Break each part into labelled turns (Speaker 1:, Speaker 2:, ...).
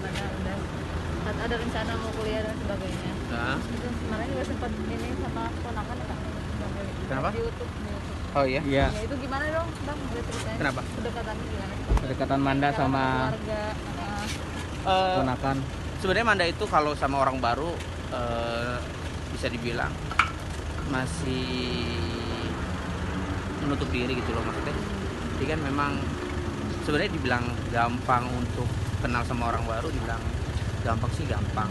Speaker 1: Manda udah ada rencana mau kuliah dan sebagainya.
Speaker 2: Nah,
Speaker 1: Itu kemarin juga sempat ini sama ponakan ya Kak?
Speaker 2: Kenapa?
Speaker 1: Di YouTube.
Speaker 2: oh iya.
Speaker 3: Iya,
Speaker 1: Ya itu gimana dong Bang? Boleh ceritain.
Speaker 2: Kenapa?
Speaker 1: Kedekatannya gimana?
Speaker 3: kedekatan Manda
Speaker 1: Cara
Speaker 3: sama
Speaker 1: keluarga.
Speaker 3: ponakan.
Speaker 2: Sebenarnya Manda itu kalau sama orang baru bisa dibilang masih menutup diri gitu loh maksudnya. Jadi kan memang sebenarnya dibilang gampang untuk kenal sama orang baru, dibilang gampang sih gampang.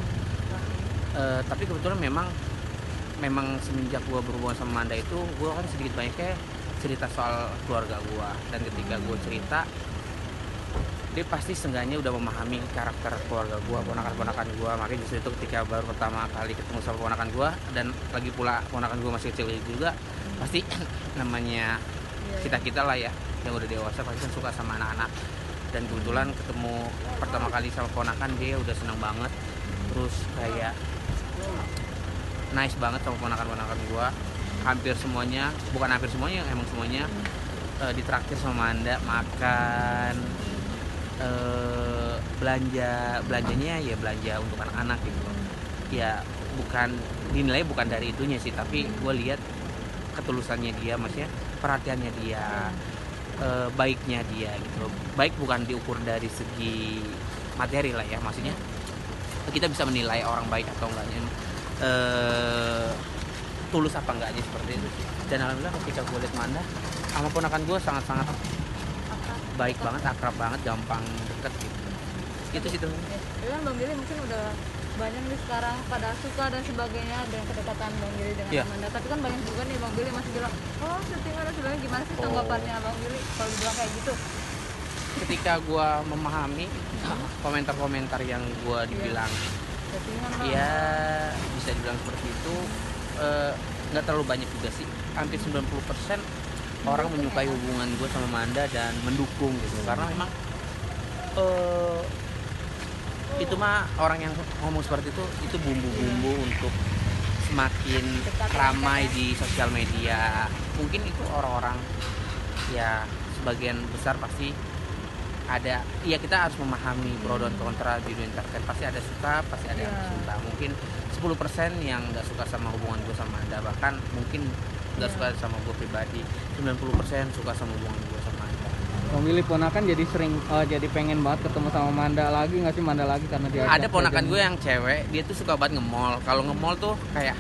Speaker 2: Tapi kebetulan memang semenjak gue berhubungan sama Manda itu gue kan sedikit banyaknya cerita soal keluarga gue, dan ketika gue cerita dia pasti seenggaknya udah memahami karakter keluarga gue, ponakan-ponakan gue. Makanya justru itu ketika baru pertama kali ketemu sama ponakan gue, dan lagi pula ponakan gue masih kecil juga, pasti namanya kita lah ya yang udah dewasa pasti kan suka sama anak-anak. Dan kebetulan ketemu pertama kali sama ponakan, dia udah seneng banget, terus kayak nice banget sama ponakan-ponakan gue. Hampir semuanya, bukan hampir semuanya, emang semuanya ditraktir sama Manda, makan, belanjanya ya belanja untuk anak-anak gitu. Ya bukan dinilai bukan dari itunya sih, tapi gue lihat ketulusannya dia, maksudnya perhatiannya dia, baiknya dia gitu. Baik bukan diukur dari segi materi lah ya, maksudnya kita bisa menilai orang baik atau enggaknya, tulus apa enggaknya seperti itu. Dan alhamdulillah ketika gue lihat Manda sama ponakan gue sangat-sangat baik banget, akrab banget, gampang deket gitu. Itu sih tuh.
Speaker 1: Ya kan Bang Billy mungkin udah banyak nih sekarang pada suka dan sebagainya dengan kedekatan Bang Billy dengan
Speaker 2: Iya.
Speaker 1: Amanda. Tapi kan banyak juga nih Bang Billy masih bilang, oh syutingan dan sebagainya. Gimana sih tanggapannya Bang Billy kalau dibilang kayak gitu?
Speaker 2: Ketika gue memahami komentar-komentar yang gue dibilang,
Speaker 1: Syutingan Bang.
Speaker 2: ya bisa dibilang seperti itu, nggak terlalu banyak juga sih. Hampir 90% orang menyukai hubungan gue sama Manda dan mendukung gitu, karena memang itu mah orang yang ngomong seperti itu bumbu-bumbu untuk semakin ramai di sosial media. Mungkin itu orang-orang ya sebagian besar pasti ada, ya kita harus memahami pro dan kontra di dunia entertain. Pasti ada suka, pasti ada yang suka. Mungkin 10% yang nggak suka sama hubungan gue sama Anda, bahkan mungkin nggak suka sama gue pribadi. 90% suka sama hubungan gue sama Anda.
Speaker 3: Bang Billy ponakan jadi sering jadi pengen banget ketemu sama Manda lagi nggak sih, Manda lagi karena dia
Speaker 2: Ada ponakan gue yang cewek, dia tuh suka banget nge-mall. Kalau nge-mall tuh kayak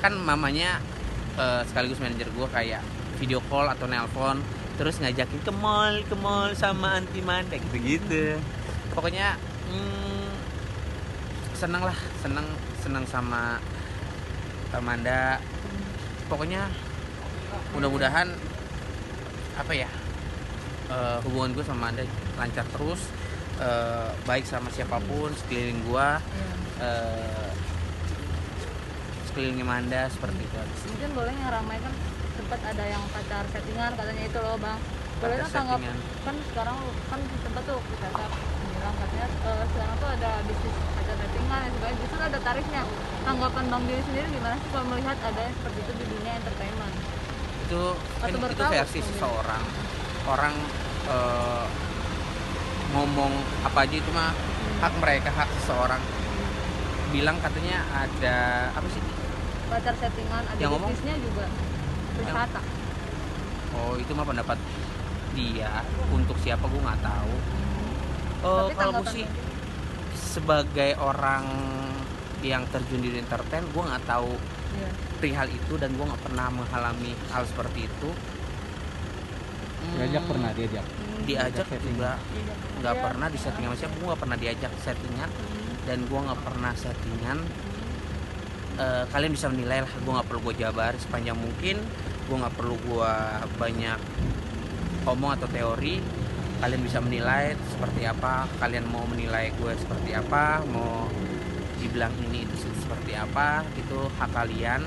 Speaker 2: kan mamanya sekaligus manajer gue, kayak video call atau nelpon terus ngajakin ke mall sama anti Manda gitu. Pokoknya seneng sama Manda. Pokoknya mudah-mudahan apa ya, hubungan gue sama Manda lancar terus, baik sama siapapun sekeliling gue, sekelilingnya Manda, seperti itu aja.
Speaker 1: Mungkin boleh yang ramai kan sempat ada yang pacar settingan katanya itu loh Bang. Boleh
Speaker 2: Pacar
Speaker 1: kan tanggap,
Speaker 2: settingan.
Speaker 1: kan sekarang kan sempat tuh kita bilang katanya sekarang tuh ada bisnis pacar settingan dan sebagainya, justru ada tarifnya. Tanggapan Bang Billy sendiri gimana sih kalau melihat ada yang seperti itu di dunia entertainment?
Speaker 2: Itu kan
Speaker 1: Atau
Speaker 2: itu
Speaker 1: bertahu
Speaker 2: versi
Speaker 1: mungkin.
Speaker 2: seseorang orang, ngomong apa aja itu mah hak mereka, hak seseorang. Bilang katanya ada apa sih,
Speaker 1: Pacar settingan ada
Speaker 2: Yang ngomong?
Speaker 1: bisnisnya juga wisata.
Speaker 2: oh itu mah pendapat dia, untuk siapa gue nggak tahu.
Speaker 1: Tapi
Speaker 2: Kalau gue
Speaker 1: tanggapan
Speaker 2: sih
Speaker 1: Bang Billy?
Speaker 2: sebagai orang yang terjun di dunia entertain, gue nggak tahu
Speaker 1: Iya.
Speaker 2: perihal itu, dan gue nggak pernah mengalami hal seperti itu.
Speaker 3: diajak pernah diajak.
Speaker 2: Diajak
Speaker 3: settingan.
Speaker 2: juga nggak
Speaker 1: Iya.
Speaker 2: pernah disettingan sama siapa. Gue nggak pernah diajak settingan, dan gue nggak pernah settingan. Kalian bisa menilai lah, gue nggak perlu gue jabar sepanjang mungkin, gue nggak perlu gue banyak omong atau teori. Kalian bisa menilai seperti apa, kalian mau menilai gue seperti apa, mau dibilang ini itu seperti apa, itu hak kalian.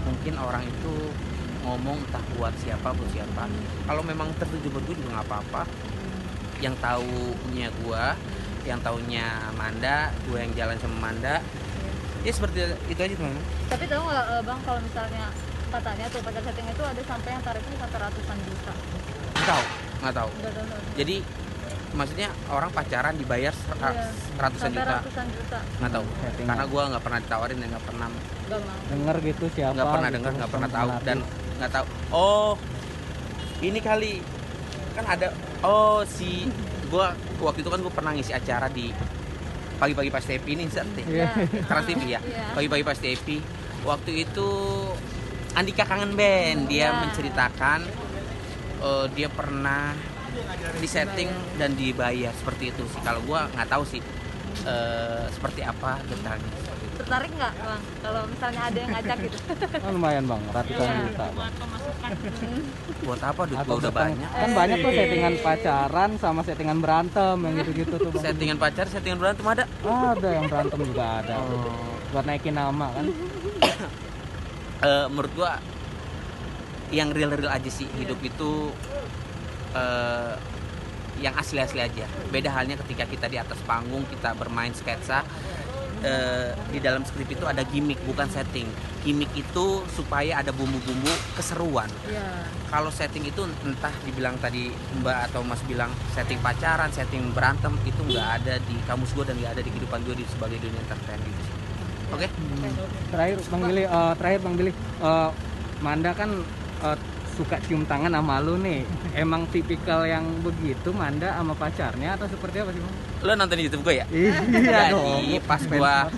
Speaker 2: Mungkin orang itu ngomong entah buat siapa. Kalau memang tertuju buat gue juga nggak apa-apa. Yang taunya gue, yang taunya Manda, gue yang jalan sama Manda, ya seperti itu aja teman-teman.
Speaker 1: Tapi tahu nggak Bang, kalau misalnya katanya tuh pacar setting itu ada sampai yang tarifnya sampai ratusan juta.
Speaker 2: Nggak tahu.
Speaker 1: Nggak tahu.
Speaker 2: Jadi maksudnya orang pacaran dibayar
Speaker 1: Iya.
Speaker 2: ratusan
Speaker 1: Sampai
Speaker 2: juta,
Speaker 1: ratusan juta.
Speaker 2: nggak tahu.
Speaker 3: Settingan.
Speaker 2: Karena gue nggak pernah ditawarin dan nggak pernah
Speaker 1: Gak mau.
Speaker 3: Denger gitu siapa?
Speaker 2: nggak pernah
Speaker 3: gitu,
Speaker 2: dengar, nggak pernah
Speaker 3: sama
Speaker 2: tahu
Speaker 3: artis.
Speaker 2: dan nggak tahu. Oh, ini kali kan ada. Oh, si gue waktu itu kan gue pernah ngisi acara di pagi-pagi pas TV ini
Speaker 3: Iya.
Speaker 2: Trans TV ya.
Speaker 1: Iya.
Speaker 2: Pagi-pagi pas TV. Waktu itu Andika Kangen Band dia
Speaker 1: Iya.
Speaker 2: menceritakan dia pernah disetting dan dibayar seperti itu sih. Kalau gue nggak tahu sih seperti apa detailnya.
Speaker 1: Tertarik nggak bang? Kalau misalnya ada yang ngajak gitu.
Speaker 3: Oh, lumayan bang, ratusan
Speaker 1: Iya.
Speaker 3: juta. Bang.
Speaker 2: Buat apa? Duit
Speaker 3: Atau
Speaker 2: gue udah
Speaker 3: setting-
Speaker 2: banyak.
Speaker 3: Kan banyak tuh settingan pacaran sama settingan berantem yang gitu-gitu tuh bang.
Speaker 2: Settingan pacar, settingan berantem ada.
Speaker 3: Ada yang berantem juga ada.
Speaker 2: Oh.
Speaker 3: Buat naikin nama kan.
Speaker 2: Menurut gua yang real aja sih hidup itu yang asli aja. Beda halnya ketika kita di atas panggung kita bermain sketsa, di dalam skrip itu ada gimmick bukan setting. Gimmick itu supaya ada bumbu-bumbu keseruan.
Speaker 1: Iya.
Speaker 2: Kalau setting itu entah dibilang tadi Mbak atau Mas bilang setting pacaran, setting berantem, itu nggak ada di kamus gue dan nggak ada di kehidupan gue sebagai dunia entertain gitu sih. Oke?
Speaker 3: Terakhir Bang Billy, Manda kan suka cium tangan sama lu nih. Emang tipikal yang begitu Manda sama pacarnya atau seperti apa sih bang?
Speaker 2: Lo nonton di YouTube gue ya?
Speaker 3: Iya
Speaker 2: Jadi pas gua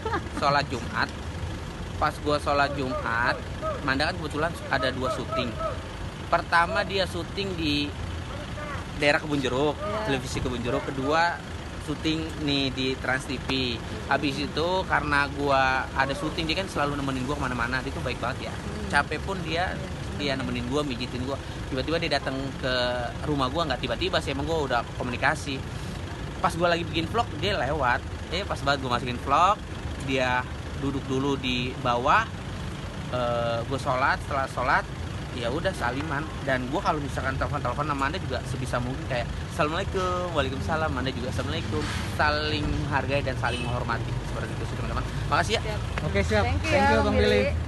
Speaker 2: sholat Jumat, Manda kan kebetulan ada 2 syuting. Pertama dia syuting di daerah Kebun Jeruk, televisi Kebun Jeruk. Kedua syuting nih di Trans TV. Habis itu karena gua ada syuting, dia kan selalu nemenin gua kemana-mana. Dia tuh baik banget ya. Capek pun dia nemenin gua, mijitin gua. Tiba-tiba dia datang ke rumah gua, nggak tiba-tiba sih, emang gua udah komunikasi. Pas gue lagi bikin vlog dia lewat, pas banget gue masukin vlog, dia duduk dulu di bawah, gue sholat, setelah sholat ya udah saliman. Dan gue kalau misalkan telepon sama Anda juga sebisa mungkin kayak assalamualaikum, waalaikumsalam, Anda juga assalamualaikum, saling menghargai dan saling menghormati seperti itu sih teman-teman. Makasih ya.
Speaker 3: Oke siap.
Speaker 1: Thank you ya,
Speaker 3: Bang
Speaker 1: Bang
Speaker 3: Billy.
Speaker 1: Billy.